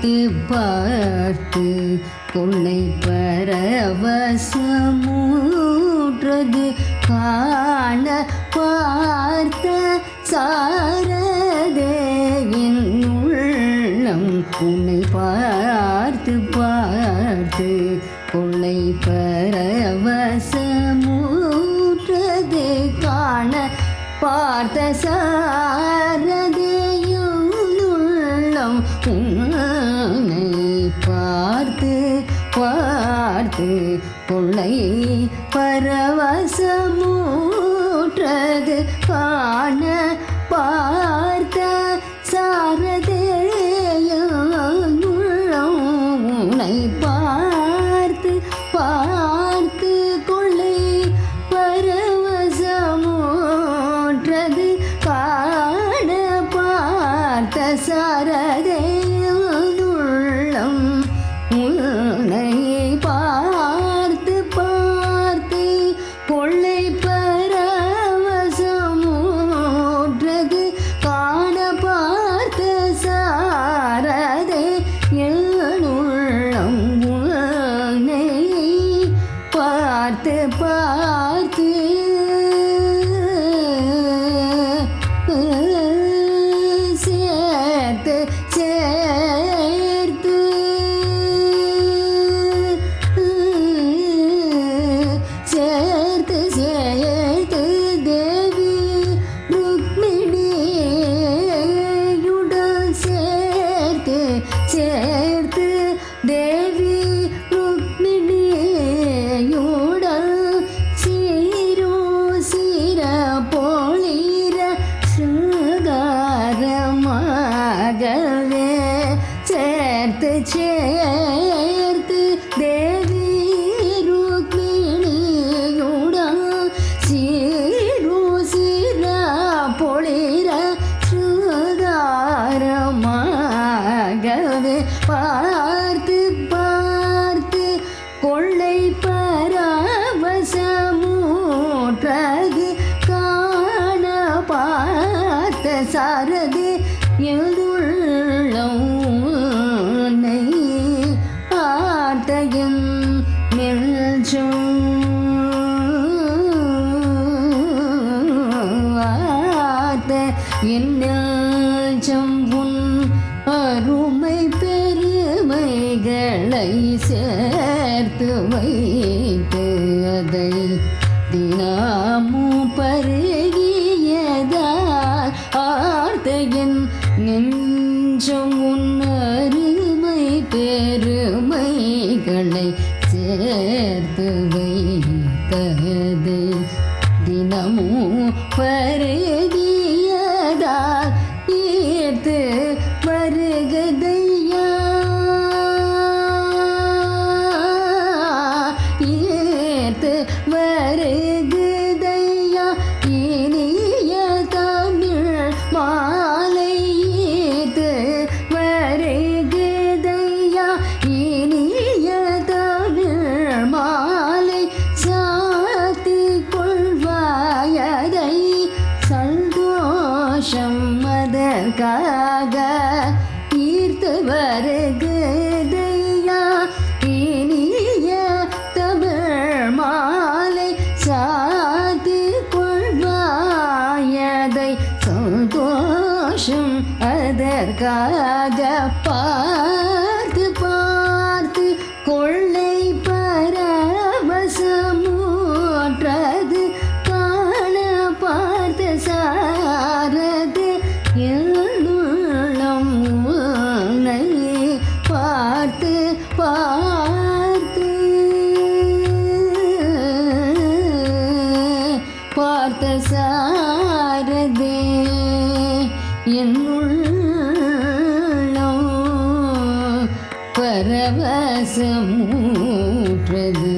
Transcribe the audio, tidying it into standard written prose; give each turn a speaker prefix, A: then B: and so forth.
A: பார்த்து பார்த்து கொள்ளை பரவசமூற்றது காண பார்த்த சாரதேயின் உள்ளம் உன்னை பார்த்து பார்த்து கொள்ளை பரவசமூற்றது காண பார்த்த சாரதேயும் உள்ளம் உன்னை பார்த்து பார்த்து கொள்ளை பரவசமூற்றது காண பார்த்த சாரதேயும் உள்ளம் உன்னை பார்த்து பார்த்து கொள்ளை பரவசமூற்றது காண பார்த்த சாரதேயும் உள்ளம் உன்னை பார்த்து பார்த்து கொள்ளை பரவசமூற்றது காண பார்த்த சாரதேயும் உள்ளம் உன்னை பார்த்து பார்த்து சேர்த்து சேர்த்து சேர்த்து சேர்த்து தேவி ருக்மிணியுடன் சேர்த்து சேர்த்து தேவி ருக்மிணியுடன் சீரோ சீர பொழிர சுகாரமாகவே சேர்த்து சேர்த்து தேவி ருக்மிணியுடன் சீரோ சீர பொழிர சுகாரமாகவே பார்த்து பார்த்து கொள்ளை பரவசமூற்றது காண பார்த்த சாரதி எழுள்ளம் உன்னை ஆர்த்தையும் நெஞ்சம் ஆர்த்த என் நெஞ்சம் உன் அருமை பெருமைகளை சேர்த்து வைத்து அதை தினமும் பருகியதால் ஆர்த்தையின் நெஞ்சம் உன் அருமை பெருமைகளை சேர்த்து வைத்ததை தினமும் பருகியதால் ஈர்த்து வருகதையா ஈர்த்து வருகதையா இனிய தமிழ் மாலை ஈர்த்து வருகதையா இனிய தமிழ் மாலை சாத்தி கொள்வாயதை சந்தோஷம் அதற்காக ஈர்த்து வருகதையா இனிய தமிழ் மாலை சாத்தி கொள்வாயதை சந்தோஷம் அதற்காக பார்த்து பார்த்து கொள்ளை பரவசமூற்றது காண பார்த்த சாரது எழுள்ளம் உன்னை பார்த்து பார்த்து பார்த்த சாரதே என் உள்ளம் பரவசமூற்றது